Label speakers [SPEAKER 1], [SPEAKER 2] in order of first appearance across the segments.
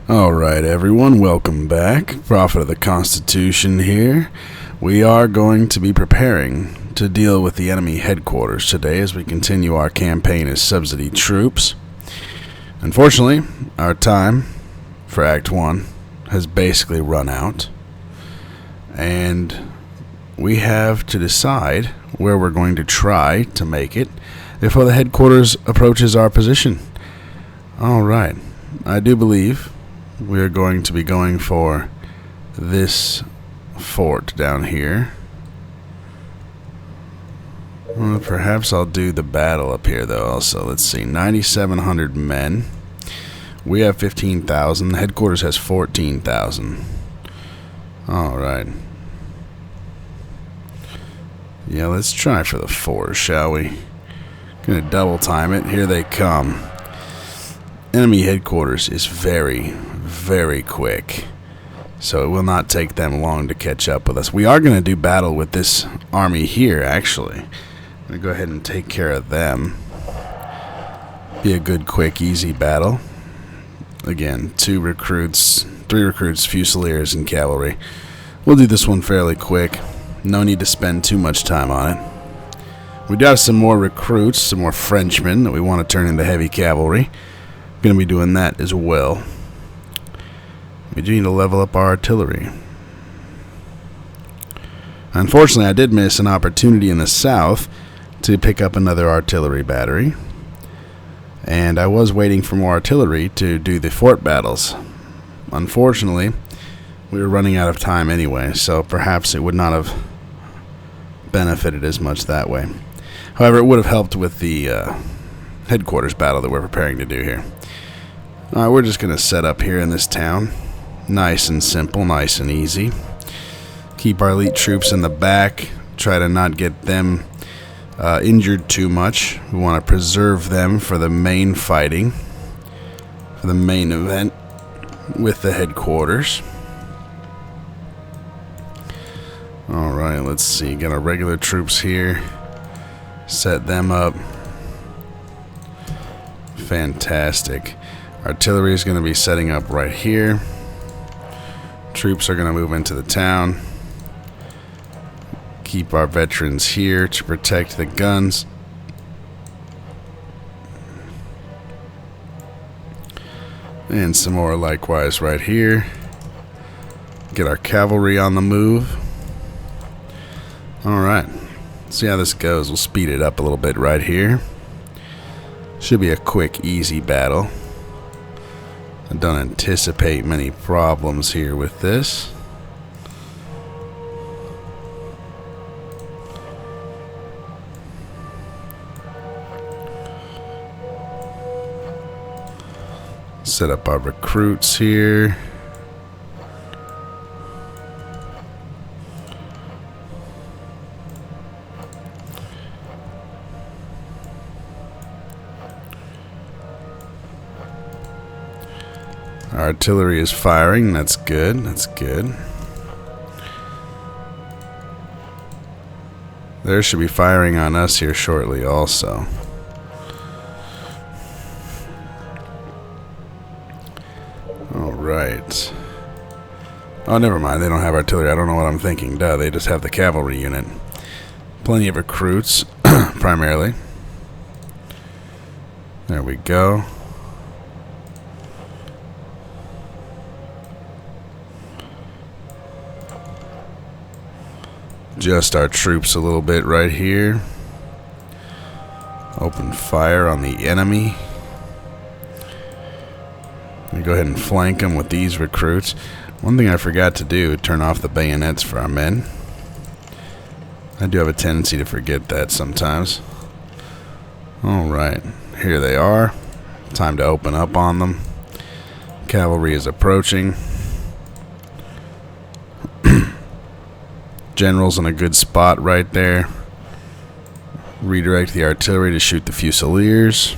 [SPEAKER 1] Alright everyone, welcome back. Prophet of the Constitution here. We are going to be preparing to deal with the enemy headquarters today as we continue our campaign as Subsidy Troops. Unfortunately, our time for Act 1 has basically run out, and we have to decide where we're going to try to make it before the headquarters approaches our position. Alright, I do believe we are going to be going for this fort down here. Well, perhaps I'll do the battle up here though also. Let's see, 9,700 men. We have 15,000. The headquarters has 14,000. Alright. Yeah, let's try for the fort, shall we? Gonna double time it. Here they come. Enemy headquarters is very quick, so it will not take them long to catch up with us. We are going to do battle with this army here, actually. I'm going to go ahead and take care of them. Be a good, quick, easy battle. Again, 3 recruits, fusiliers, and cavalry. We'll do this one fairly quick. No need to spend too much time on it. We do have some more recruits, some more Frenchmen that we want to turn into heavy cavalry. Going to be doing that as well. We do need to level up our artillery. Unfortunately, I did miss an opportunity in the south to pick up another artillery battery, and I was waiting for more artillery to do the fort battles. Unfortunately, we were running out of time anyway, so perhaps it would not have benefited as much that way. However, it would have helped with the headquarters battle that we're preparing to do here. Alright, we're just going to set up here in this town. Nice and simple, nice and easy. Keep our elite troops in the back. Try to not get them injured too much. We want to preserve them for the main fighting, for the main event with the headquarters. Alright, let's see. Got our regular troops here. Set them up. Fantastic. Artillery is going to be setting up right here. Troops are going to move into the town. Keep our veterans here to protect the guns. And some more likewise right here. Get our cavalry on the move. Alright. See how this goes. We'll speed it up a little bit right here. Should be a quick, easy battle. I don't anticipate many problems here with this. Set up our recruits here. Our artillery is firing. That's good. That's good. They should be firing on us here shortly also. Alright. Oh, never mind. They don't have artillery. I don't know what I'm thinking. Duh, they just have the cavalry unit. Plenty of recruits, primarily. There we go. Adjust our troops a little bit right here. Open fire on the enemy. We go ahead and flank them with these recruits. One thing I forgot to do, turn off the bayonets for our men. I do have a tendency to forget that sometimes. Alright, here they are. Time to open up on them. Cavalry is approaching. General's in a good spot right there. Redirect the artillery to shoot the fusiliers.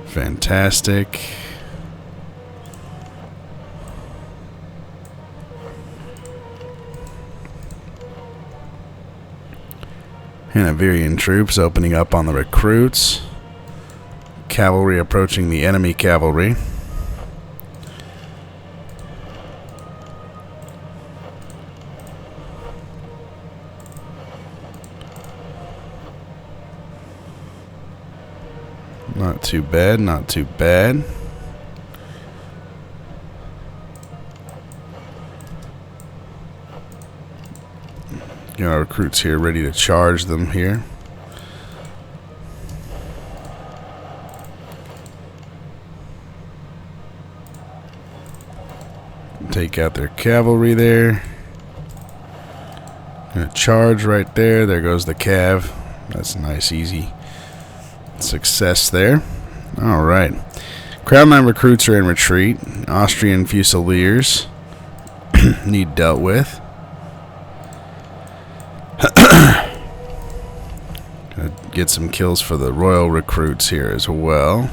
[SPEAKER 1] Fantastic. Hanoverian troops opening up on the recruits. Cavalry approaching the enemy cavalry. Not too bad, not too bad. Got our recruits here ready to charge them here. Take out their cavalry there. Gonna charge right there. There goes the cav. That's a nice, easy success there. Alright. Crownline recruits are in retreat. Austrian Fusiliers need dealt with. Gonna get some kills for the royal recruits here as well.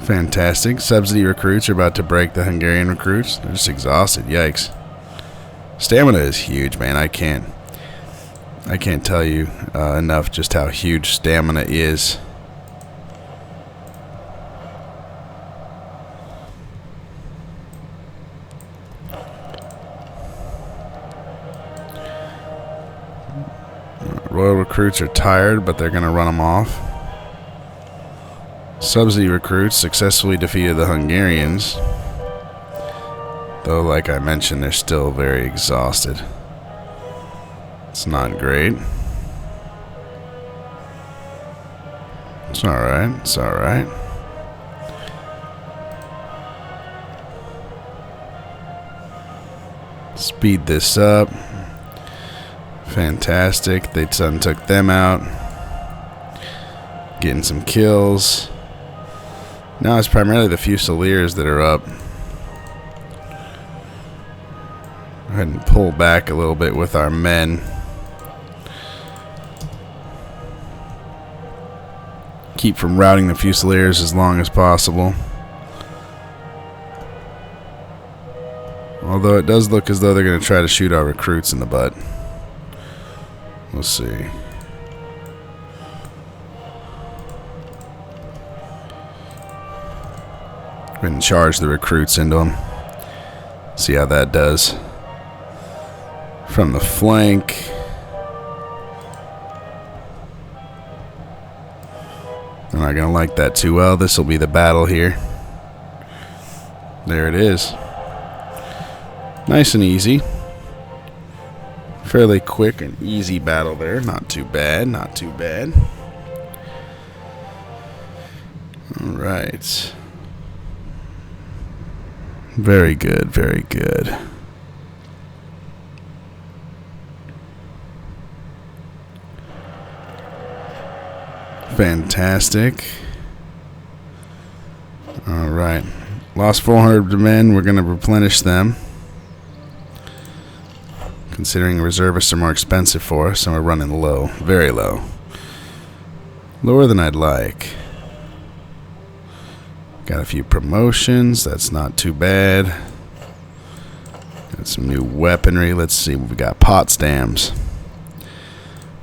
[SPEAKER 1] Fantastic. Subsidy recruits are about to break the Hungarian recruits. They're just exhausted. Yikes. Stamina is huge, man. I can't tell you enough just how huge stamina is. Royal recruits are tired, but they're going to run them off. Subsidy recruits successfully defeated the Hungarians. Though, like I mentioned, they're still very exhausted. It's not great. It's alright. It's alright. Speed this up. Fantastic. They took them out. Getting some kills. Now it's primarily the Fusiliers that are up. Go ahead and pull back a little bit with our men. Keep from routing the Fusiliers as long as possible. Although it does look as though they're going to try to shoot our recruits in the butt. We'll see. Go ahead and charge the recruits into them. See how that does. From the flank. I'm not going to like that too well. This will be the battle here. There it is. Nice and easy. Fairly quick and easy battle there. Not too bad. Not too bad. Alright. Very good. Very good. Fantastic. Alright. Lost 400 men. We're going to replenish them. Considering reservists are more expensive for us, and we're running low. Very low. Lower than I'd like. Got a few promotions. That's not too bad. Got some new weaponry. Let's see. We got Potsdams.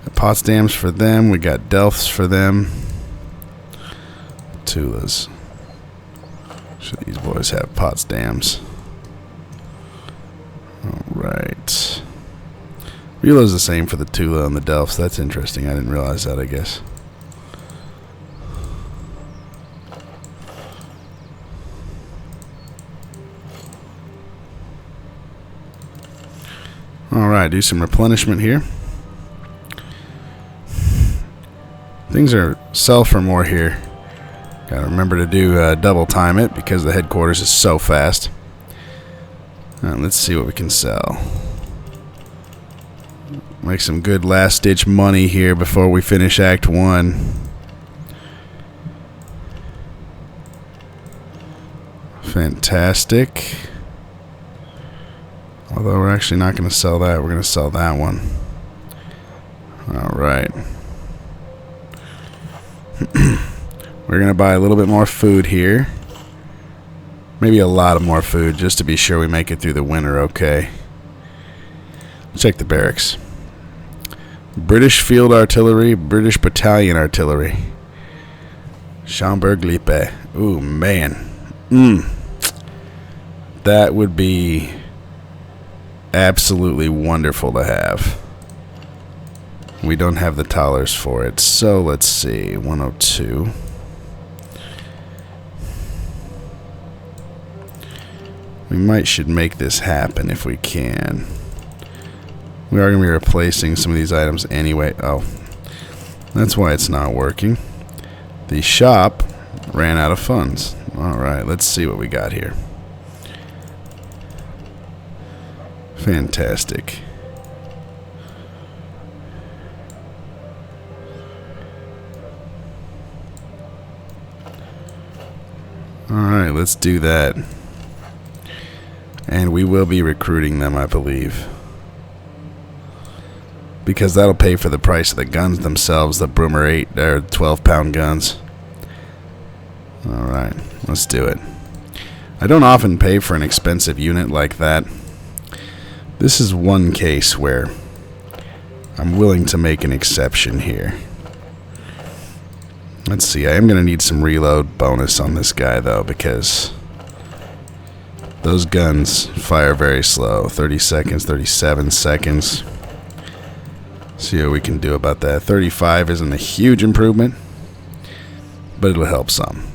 [SPEAKER 1] Potsdams for them. We got Delfts for them. Tulas. Should these boys have Potsdams? Alright. Reload's the same for the Tula and the Delfts. That's interesting. I didn't realize that, I guess. Alright, do some replenishment here. Things are sell for more here. Gotta remember to do double time it because the headquarters is so fast. Let's see what we can sell. Make some good last-ditch money here before we finish Act 1. Fantastic. Although we're actually not going to sell that. We're going to sell that one. Alright. We're going to buy a little bit more food here. Maybe a lot of more food just to be sure we make it through the winter okay. Check the barracks. British Field Artillery, British Battalion Artillery. Schaumburg Lippe. Ooh, man. That would be absolutely wonderful to have. We don't have the tollers for it, so let's see. 102. We should make this happen if we can. We are going to be replacing some of these items anyway. Oh, that's why it's not working. The shop ran out of funds. Alright, let's see what we got here. Fantastic. Alright, let's do that. And we will be recruiting them, I believe. Because that'll pay for the price of the guns themselves, the Broomer 8 or 12-pound guns. Alright, let's do it. I don't often pay for an expensive unit like that. This is one case where I'm willing to make an exception here. Let's see, I am going to need some reload bonus on this guy though, because those guns fire very slow. 30 seconds, 37 seconds. See what we can do about that. 35 isn't a huge improvement, but it'll help some.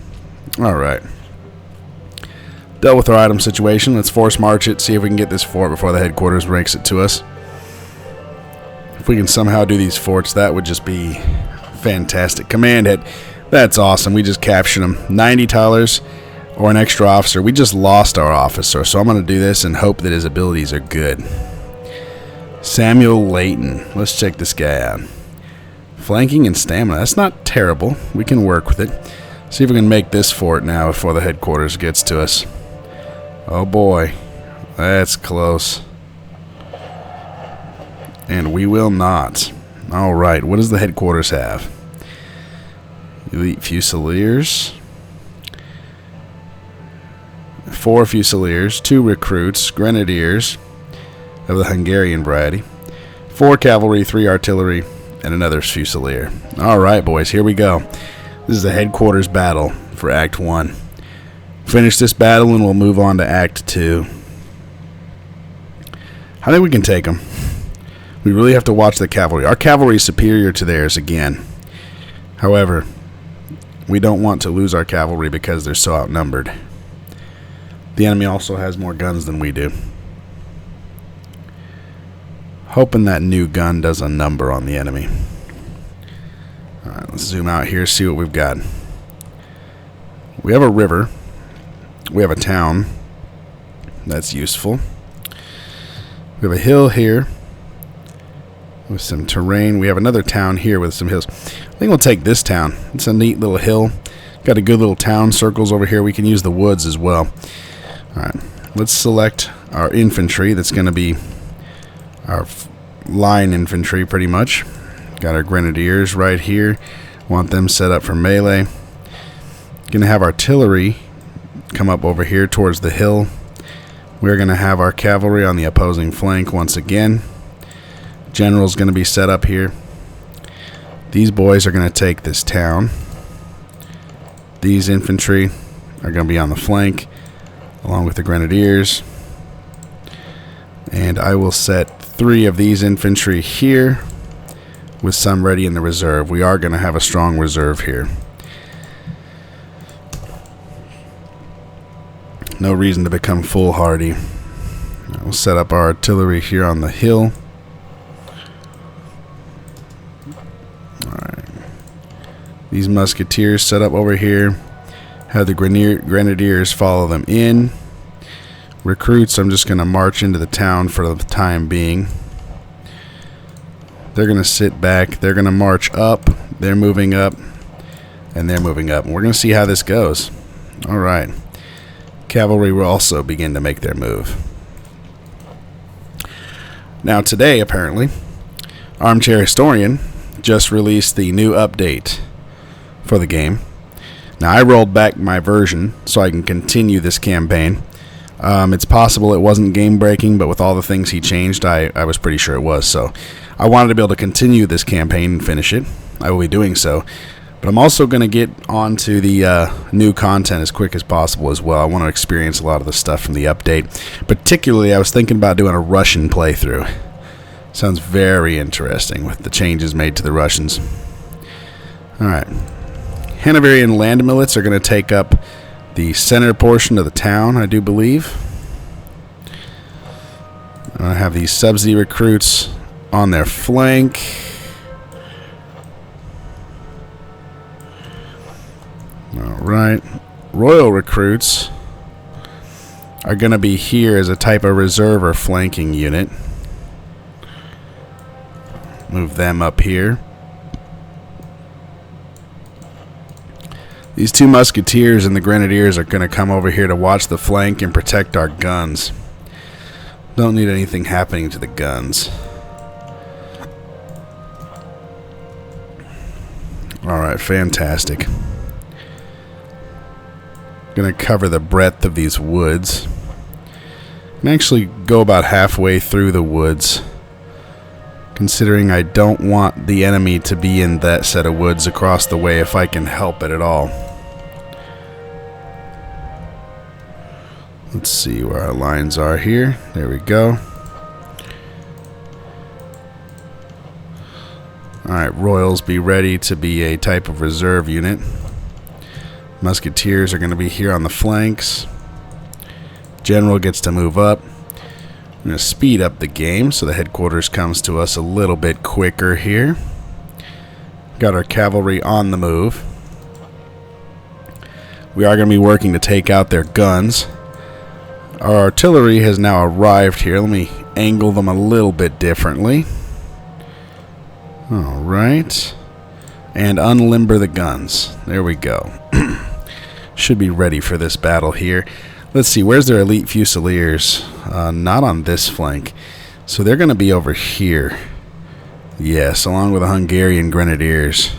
[SPEAKER 1] Alright. Dealt with our item situation. Let's force march it, see if we can get this fort before the headquarters breaks it to us. If we can somehow do these forts, that would just be fantastic. Command head. That's awesome. We just captured them. $90 or an extra officer. We just lost our officer, so I'm going to do this and hope that his abilities are good. Samuel Layton. Let's check this guy out. Flanking and stamina. That's not terrible. We can work with it. See if we can make this fort now before the headquarters gets to us. Oh boy. That's close. And we will not. Alright, what does the headquarters have? Elite Fusiliers. 4 Fusiliers, 2 recruits, Grenadiers of the Hungarian variety, 4 cavalry, 3 artillery, and another Fusilier. Alright boys, here we go. This is a headquarters battle for Act 1. Finish this battle and we'll move on to Act 2. I think we can take them. We really have to watch the cavalry. Our cavalry is superior to theirs again. However, we don't want to lose our cavalry because they're so outnumbered. The enemy also has more guns than we do. Hoping that new gun does a number on the enemy. Alright, let's zoom out here, see what we've got. We have a river. We have a town. That's useful. We have a hill here with some terrain. We have another town here with some hills. I think we'll take this town. It's a neat little hill. Got a good little town circles over here. We can use the woods as well. Alright, let's select our infantry. That's going to be our line infantry pretty much. Got our grenadiers right here. Want them set up for melee. Going to have artillery come up over here towards the hill. We're going to have our cavalry on the opposing flank once again. General's going to be set up here. These boys are going to take this town. These infantry are going to be on the flank along with the grenadiers. And I will set 3 of these infantry here with some ready in the reserve. We are going to have a strong reserve here. No reason to become foolhardy. We'll set up our artillery here on the hill. Alright. These musketeers set up over here. Have the grenadiers follow them in. Recruits, I'm just going to march into the town for the time being. They're going to sit back. They're going to march up. They're moving up. And they're moving up. And we're going to see how this goes. Alright. Cavalry will also begin to make their move. Now today, apparently, Armchair Historian just released the new update for the game. Now I rolled back my version so I can continue this campaign. It's possible it wasn't game breaking, but with all the things he changed, I was pretty sure it was. So I wanted to be able to continue this campaign and finish it. I will be doing so. But I'm also going to get onto the new content as quick as possible as well. I want to experience a lot of the stuff from the update. Particularly, I was thinking about doing a Russian playthrough. Sounds very interesting with the changes made to the Russians. Alright. Hanoverian land millets are going to take up the center portion of the town, I do believe. I have these subsidy recruits on their flank. Alright. Royal recruits are going to be here as a type of reserve or flanking unit. Move them up here. These two musketeers and the grenadiers are going to come over here to watch the flank and protect our guns. Don't need anything happening to the guns. Alright, fantastic. Going to cover the breadth of these woods. And actually go about halfway through the woods, considering I don't want the enemy to be in that set of woods across the way if I can help it at all. Let's see where our lines are here. There we go. Alright, Royals, be ready to be a type of reserve unit. Musketeers are going to be here on the flanks. General gets to move up. I'm going to speed up the game so the headquarters comes to us a little bit quicker here. Got our cavalry on the move. We are going to be working to take out their guns. Our artillery has now arrived here. Let me angle them a little bit differently. Alright. And unlimber the guns. There we go. Should be ready for this battle here. Let's see, where's their elite fusiliers? Not on this flank. So they're going to be over here. Yes, along with the Hungarian grenadiers.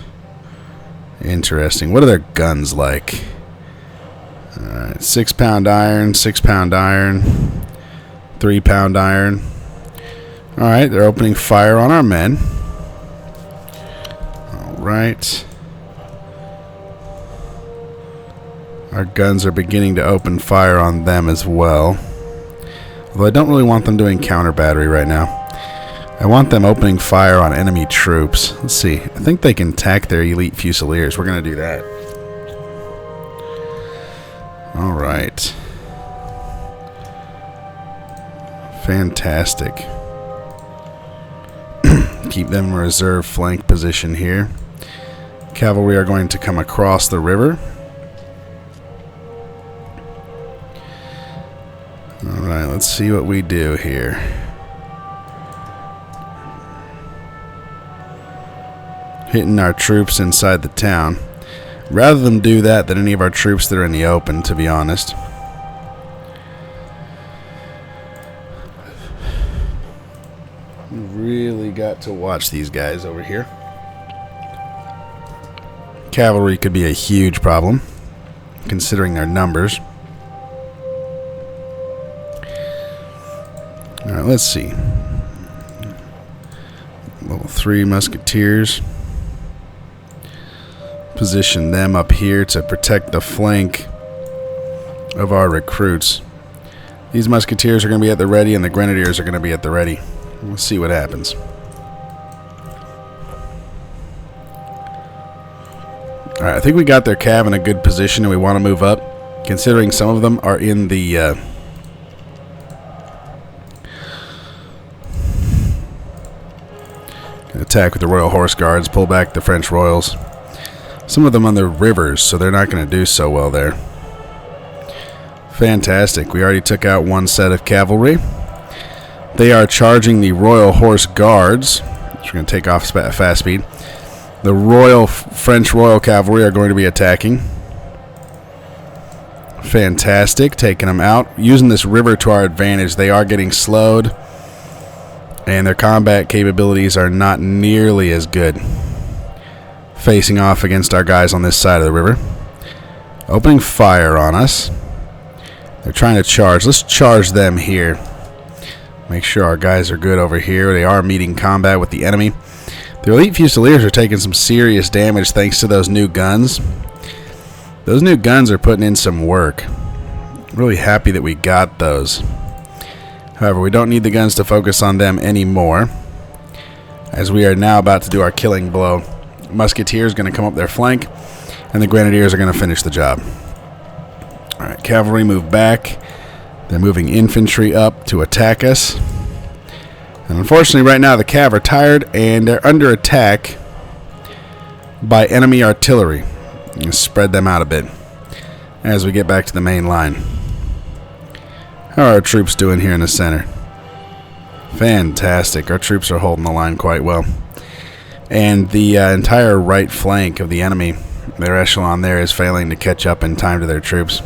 [SPEAKER 1] Interesting. What are their guns like? 6-pound iron, 6-pound iron, 3-pound iron. Alright, they're opening fire on our men. Alright. Our guns are beginning to open fire on them as well. Although I don't really want them doing counter battery right now. I want them opening fire on enemy troops. Let's see. I think they can attack their elite fusiliers. We're going to do that. Alright. Fantastic. Keep them in reserve flank position here. Cavalry are going to come across the river. Alright, let's see what we do here. Hitting our troops inside the town. Rather them do that than any of our troops that are in the open, to be honest. Really got to watch these guys over here. Cavalry could be a huge problem, considering their numbers. Alright, let's see. Level 3 musketeers. Position them up here to protect the flank of our recruits. These musketeers are going to be at the ready and the grenadiers are going to be at the ready. We'll see what happens. Alright, I think we got their cav in a good position and we want to move up, considering some of them are in the attack with the Royal Horse Guards, pull back the French Royals. Some of them on the rivers, so they're not going to do so well there. Fantastic. We already took out one set of cavalry. They are charging the Royal Horse Guards, which are going to take off at fast speed. The French Royal Cavalry are going to be attacking. Fantastic. Taking them out. Using this river to our advantage. They are getting slowed, and their combat capabilities are not nearly as good. Facing off against our guys on this side of the river. Opening fire on us. They're trying to charge. Let's charge them here. Make sure our guys are good over here. They are meeting combat with the enemy. The elite fusiliers are taking some serious damage thanks to those new guns. Those new guns are putting in some work. Really happy that we got those. However, we don't need the guns to focus on them anymore. as we are now about to do our killing blow. Musketeers going to come up their flank, and the Grenadiers are going to finish the job. Alright, cavalry move back. They're moving infantry up to attack us. And unfortunately right now the cav are tired and they're under attack by enemy artillery. Let's spread them out a bit as we get back to the main line. How are our troops doing here in the center? Fantastic. Our troops are holding the line quite well. And the entire right flank of the enemy, their echelon there, is failing to catch up in time to their troops.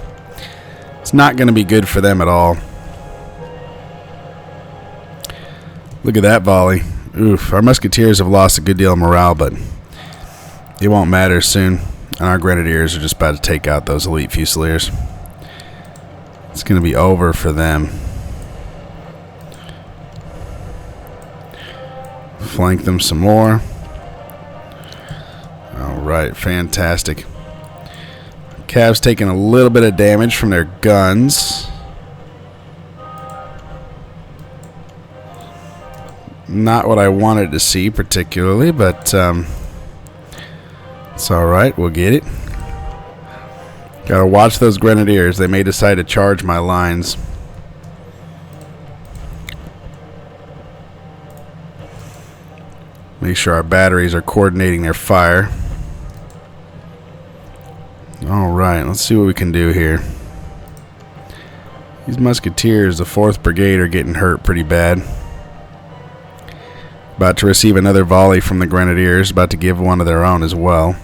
[SPEAKER 1] It's not going to be good for them at all. Look at that volley. Oof. Our musketeers have lost a good deal of morale, but it won't matter soon. And our grenadiers are just about to take out those elite fusiliers. It's going to be over for them. Flank them some more. Alright, fantastic. Cavs taking a little bit of damage from their guns. Not what I wanted to see particularly, but it's alright, we'll get it. Gotta watch those grenadiers. They may decide to charge my lines. Make sure our batteries are coordinating their fire. Alright, let's see what we can do here. These musketeers, the 4th Brigade, are getting hurt pretty bad. About to receive another volley from the Grenadiers, about to give one of their own as well.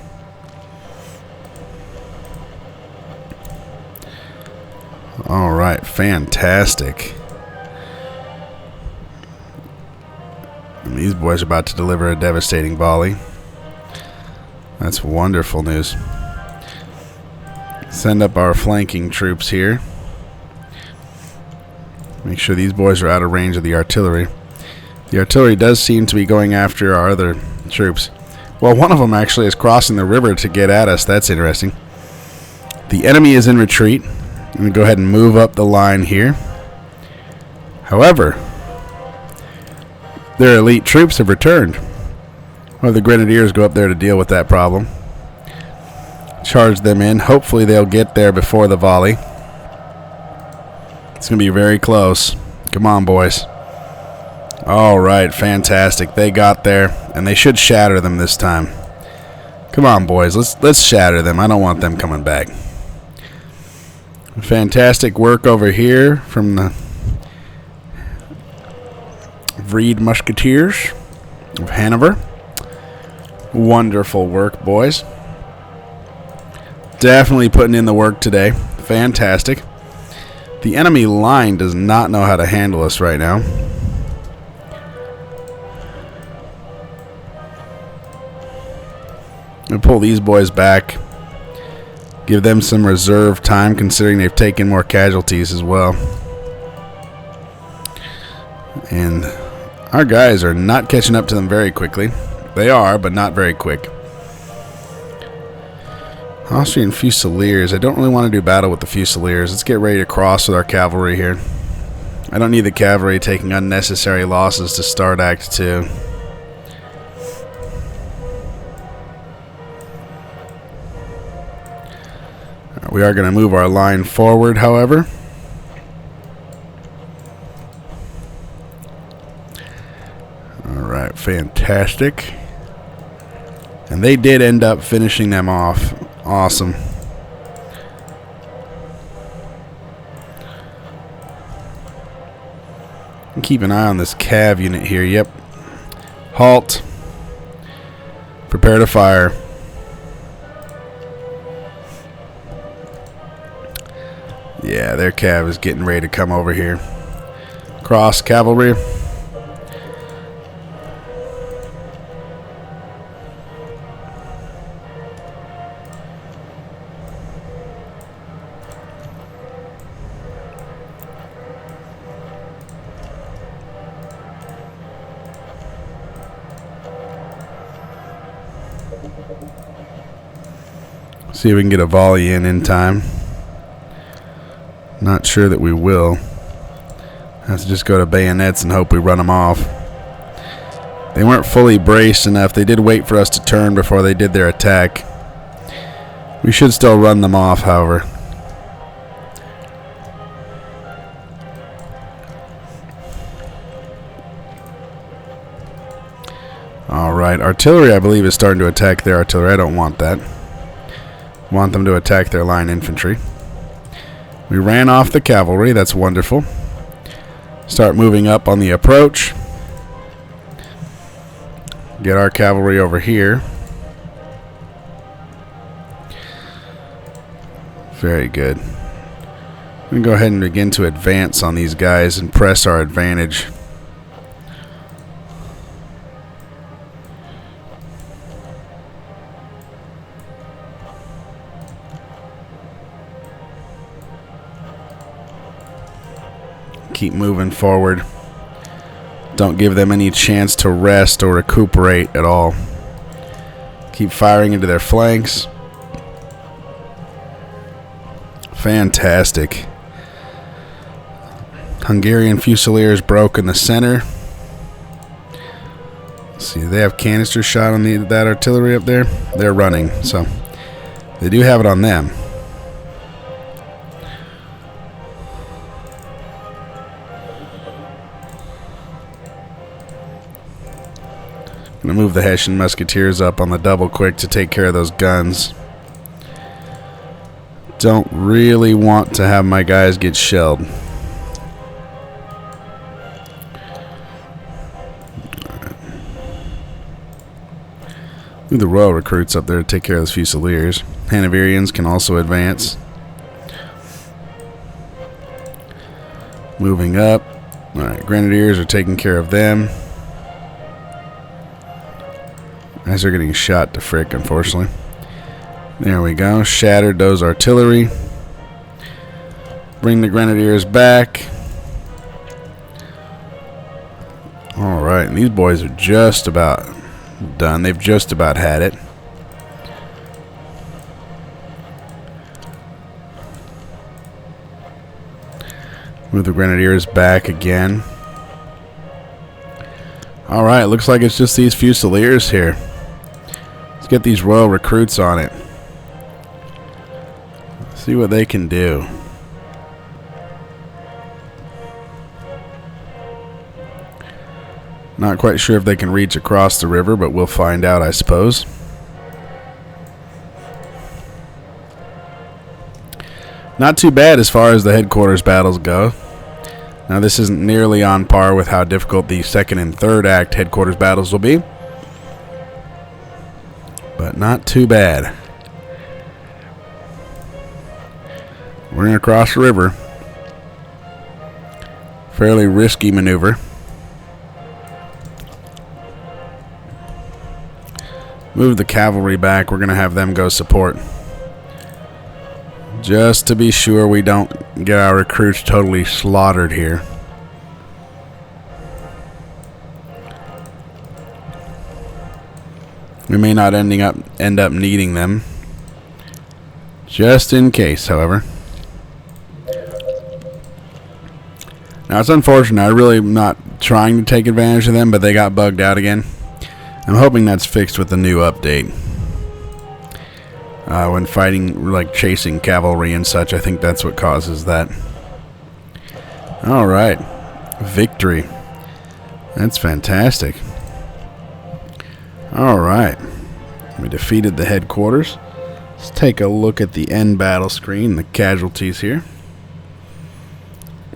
[SPEAKER 1] Alright, fantastic. And these boys are about to deliver a devastating volley. That's wonderful news. Send up our flanking troops here. Make sure these boys are out of range of the artillery. The artillery does seem to be going after our other troops. Well, one of them actually is crossing the river to get at us. That's interesting. The enemy is in retreat. I'm going to go ahead and move up the line here. However, their elite troops have returned. Well, the Grenadiers go up there to deal with that problem. Charge them in. Hopefully they'll get there before the volley. It's going to be very close. Come on, boys. Alright, fantastic. They got there, and they should shatter them this time. Come on, boys. Let's shatter them. I don't want them coming back. Fantastic work over here from the Vreed Musketeers of Hanover. Wonderful work, boys. Definitely putting in the work today. Fantastic. The enemy line does not know how to handle us right now. I'm going to pull these boys back. Give them some reserve time considering they've taken more casualties as well. And our guys are not catching up to them very quickly. They are, but not very quick. Austrian Fusiliers. I don't really want to do battle with the Fusiliers. Let's get ready to cross with our cavalry here. I don't need the cavalry taking unnecessary losses to start Act 2. We are going to move our line forward, however. Alright, fantastic. And they did end up finishing them off. Awesome. And keep an eye on this cav unit here. Yep. Halt. Prepare to fire. Yeah, their cav is getting ready to come over here. Cross cavalry. See if we can get a volley in time. Not sure that we will. Have to just go to bayonets and hope we run them off. They weren't fully braced enough. They did wait for us to turn before they did their attack. We should still run them off, however. Alright, artillery I believe is starting to attack their artillery. I don't want that. I want them to attack their line infantry. We ran off the cavalry, that's wonderful. Start moving up on the approach. Get our cavalry over here. Very good. We can go ahead and begin to advance on these guys and press our advantage. Keep moving forward. Don't give them any chance to rest or recuperate at all. Keep firing into their flanks. Fantastic. Hungarian Fusiliers broke in the center. Let's see, they have canister shot on that artillery up there. They're running, so they do have it on them. I'm going to move the Hessian Musketeers up on the double quick to take care of those guns. Don't really want to have my guys get shelled. Move the Royal Recruits up there to take care of those Fusiliers. Hanoverians can also advance. Moving up. Alright, Grenadiers are taking care of them. As they're getting shot to frick, unfortunately. There we go. Shattered those artillery. Bring the Grenadiers back. Alright, these boys are just about done. They've just about had it. Move the Grenadiers back again. Alright, looks like it's just these Fusiliers here. Let's get these Royal Recruits on it. See what they can do. Not quite sure if they can reach across the river, but we'll find out, I suppose. Not too bad as far as the headquarters battles go. Now, this isn't nearly on par with how difficult the second and third act headquarters battles will be, but not too bad. We're going to cross the river. Fairly risky maneuver. Move the cavalry back. We're going to have them go support. Just to be sure we don't get our recruits totally slaughtered here. We may not end up needing them. Just in case, however. Now, it's unfortunate. I really am not trying to take advantage of them, but they got bugged out again. I'm hoping that's fixed with the new update. When fighting, like chasing cavalry and such, I think that's what causes that. Alright. Victory. That's fantastic. Alright. We defeated the headquarters. Let's take a look at the end battle screen, the casualties here.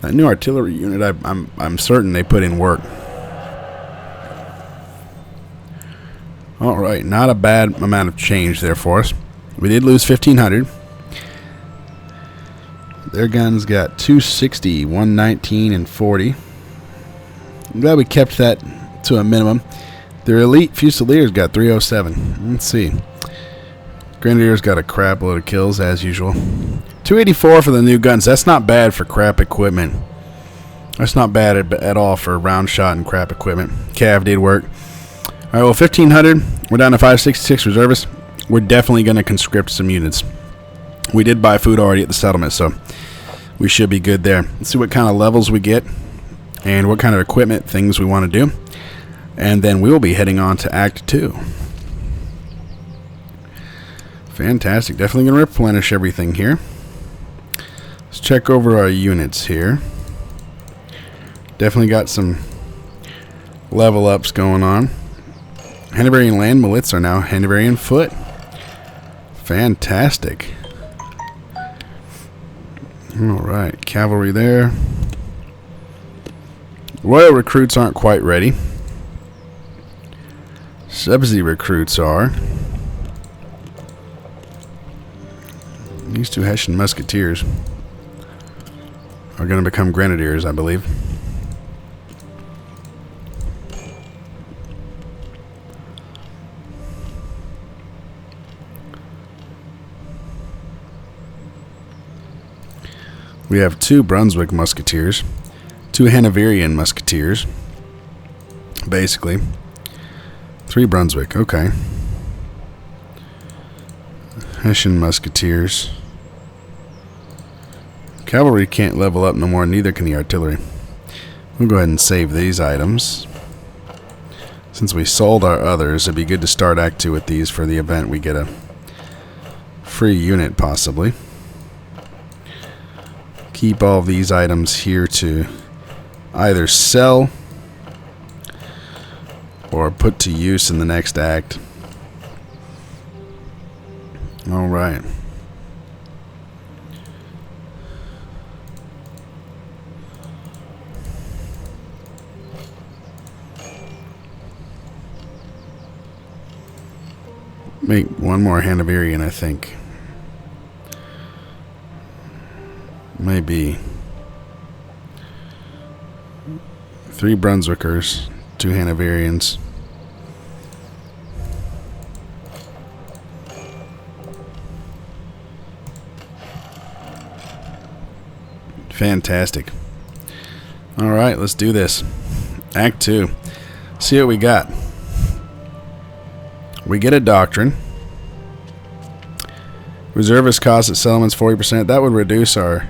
[SPEAKER 1] That new artillery unit, I'm certain they put in work. Alright, not a bad amount of change there for us. We did lose 1,500. Their guns got 260, 119, and 40. I'm glad we kept that to a minimum. Their elite Fusiliers got 307. Let's see. Grenadiers got a crap load of kills, as usual. 284 for the new guns. That's not bad for crap equipment. That's not bad at all for round shot and crap equipment. Cav did work. Alright, well, 1,500. We're down to 566 reservists. We're definitely going to conscript some units. We did buy food already at the settlement, so we should be good there. Let's see what kind of levels we get and what kind of equipment things we want to do. And then we will be heading on to Act 2. Fantastic. Definitely going to replenish everything here. Let's check over our units here. Definitely got some level ups going on. Hanoverian land militia are now Hanoverian foot. Fantastic. Alright, cavalry there. Royal recruits aren't quite ready. Subsidy recruits are. These two Hessian musketeers are going to become grenadiers, I believe. We have two Brunswick musketeers, two Hanoverian musketeers, basically. 3 Brunswick, okay. Hessian musketeers. Cavalry can't level up no more, neither can the artillery. We'll go ahead and save these items. Since we sold our others, it'd be good to start Act 2 with these for the event we get a free unit, possibly. Keep all of these items here to either sell or put to use in the next act. Alright. Make one more Hanoverian, I think. Maybe 3 Brunswickers, 2 Hanoverians. Fantastic. Alright, let's do this. Act 2. See what we got. We get a doctrine. Reservist cost at settlements 40%. That would reduce our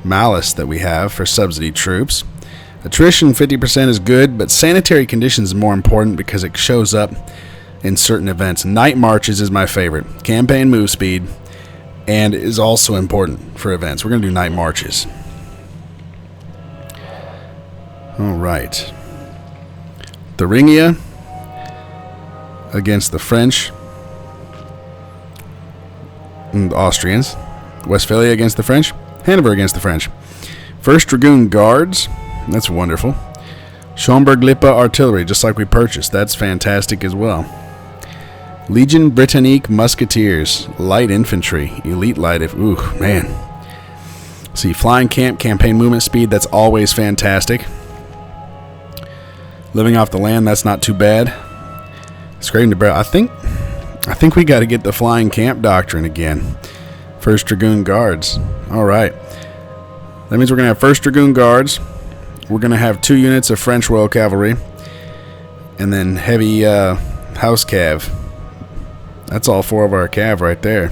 [SPEAKER 1] malice that we have for subsidy troops. Attrition 50% is good, but sanitary conditions is more important because it shows up in certain events. Night marches is my favorite. Campaign move speed, and is also important for events. We're going to do night marches. Alright. Thuringia against the French and Austrians. Westphalia against the French. Hanover against the French. 1st Dragoon Guards. That's wonderful. Schomberg-Lippe Artillery, just like we purchased. That's fantastic as well. Legion Britannique Musketeers. Light Infantry. Elite Light. Ooh, man. See, Flying Camp, Campaign Movement Speed. That's always fantastic. Living off the land. That's not too bad. Scraping the barrel. I think we got to get the Flying Camp Doctrine again. 1st Dragoon Guards. Alright. That means we're going to have 1st Dragoon Guards. We're going to have 2 units of French Royal Cavalry. And then heavy House Cav. That's all 4 of our Cav right there.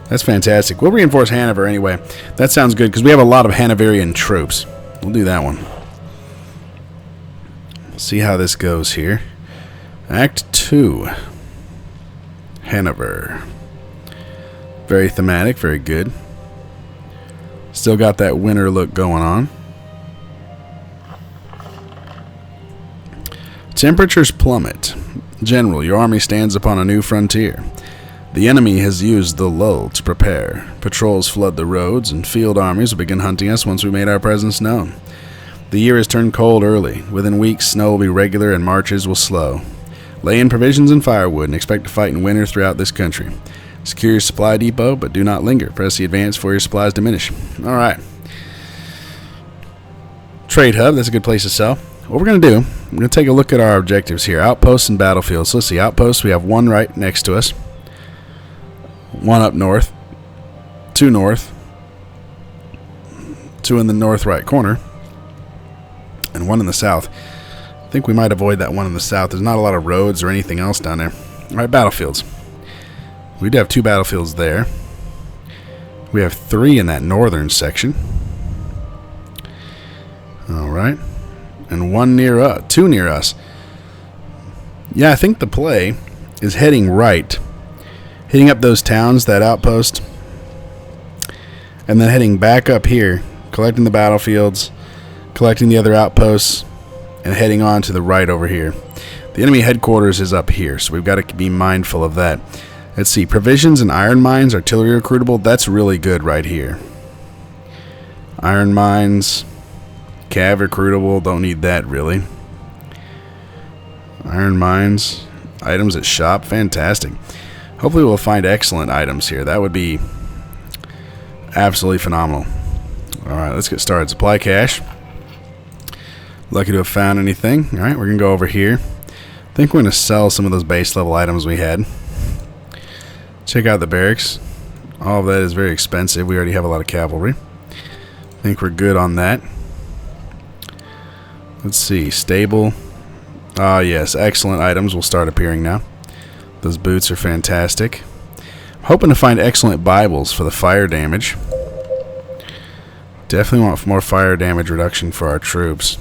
[SPEAKER 1] That's fantastic. We'll reinforce Hanover anyway. That sounds good because we have a lot of Hanoverian troops. We'll do that one. See how this goes here. Act 2. Hanover. Very thematic, very good. Still got that winter look going on. Temperatures plummet. General, your army stands upon a new frontier. The enemy has used the lull to prepare. Patrols flood the roads, and field armies will begin hunting us once we made our presence known. The year has turned cold early. Within weeks, snow will be regular and marches will slow. Lay in provisions and firewood and expect to fight in winter throughout this country. Secure your supply depot, but do not linger. Press the advance before your supplies diminish. Alright. Trade hub, that's a good place to sell. What we're going to do, we're going to take a look at our objectives here. Outposts and battlefields. So let's see, outposts, we have 1 right next to us. 1 up north. 2 north. 2 in the north right corner. And 1 in the south. I think we might avoid that 1 in the south. There's not a lot of roads or anything else down there. Alright, battlefields. We do have 2 battlefields there. We have 3 in that northern section. Alright. And 1 near us. 2 near us. Yeah, I think the play is heading right. Hitting up those towns, that outpost. And then heading back up here, collecting the battlefields, collecting the other outposts, and heading on to the right over here. The enemy headquarters is up here, so we've got to be mindful of that. Let's see, provisions and iron mines, artillery recruitable, that's really good right here. Iron mines, cav recruitable, don't need that really. Iron mines, items at shop, fantastic. Hopefully we'll find excellent items here. That would be absolutely phenomenal. Alright, let's get started. Supply cache. Lucky to have found anything. Alright, we're going to go over here. I think we're going to sell some of those base level items we had. Check out the barracks. All of that is very expensive. We already have a lot of cavalry. I think we're good on that. Let's see. Stable. Ah, yes. Excellent items will start appearing now. Those boots are fantastic. I'm hoping to find excellent Bibles for the fire damage. Definitely want more fire damage reduction for our troops.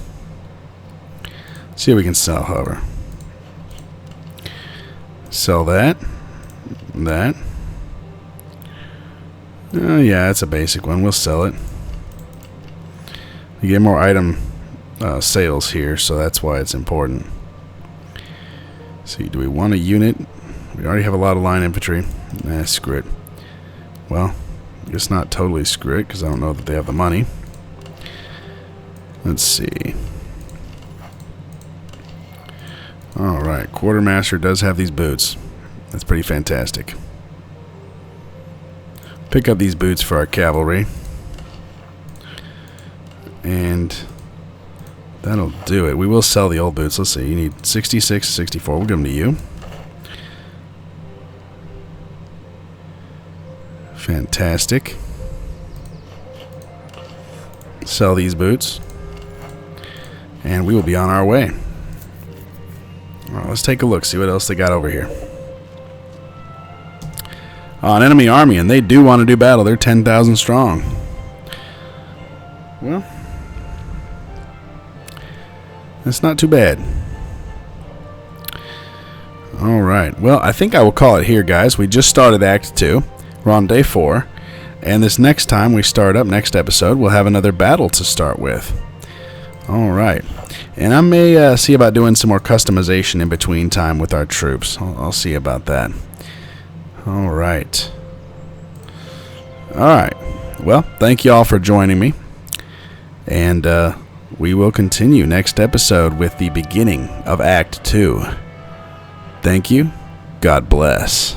[SPEAKER 1] See what we can sell, however. Sell that. That. Oh, yeah, that's a basic one. We'll sell it. You get more item sales here, so that's why it's important. See, do we want a unit? We already have a lot of line infantry. Nah, screw it. Well, I guess not totally screw it, because I don't know that they have the money. Let's see. Alright, Quartermaster does have these boots. That's pretty fantastic. Pick up these boots for our cavalry. And that'll do it. We will sell the old boots. Let's see, you need 66, 64. We'll give them to you. Fantastic. Sell these boots. And we will be on our way. Alright, let's take a look, see what else they got over here. An enemy army, and they do want to do battle. They're 10,000 strong. Well, that's not too bad. Alright, well, I think I will call it here, guys. We just started Act 2. We're on day 4. And this next time we start up, next episode, we'll have another battle to start with. Alright. And I may see about doing some more customization in between time with our troops. I'll see about that. Alright. Alright. Well, thank you all for joining me. And we will continue next episode with the beginning of Act 2. Thank you. God bless.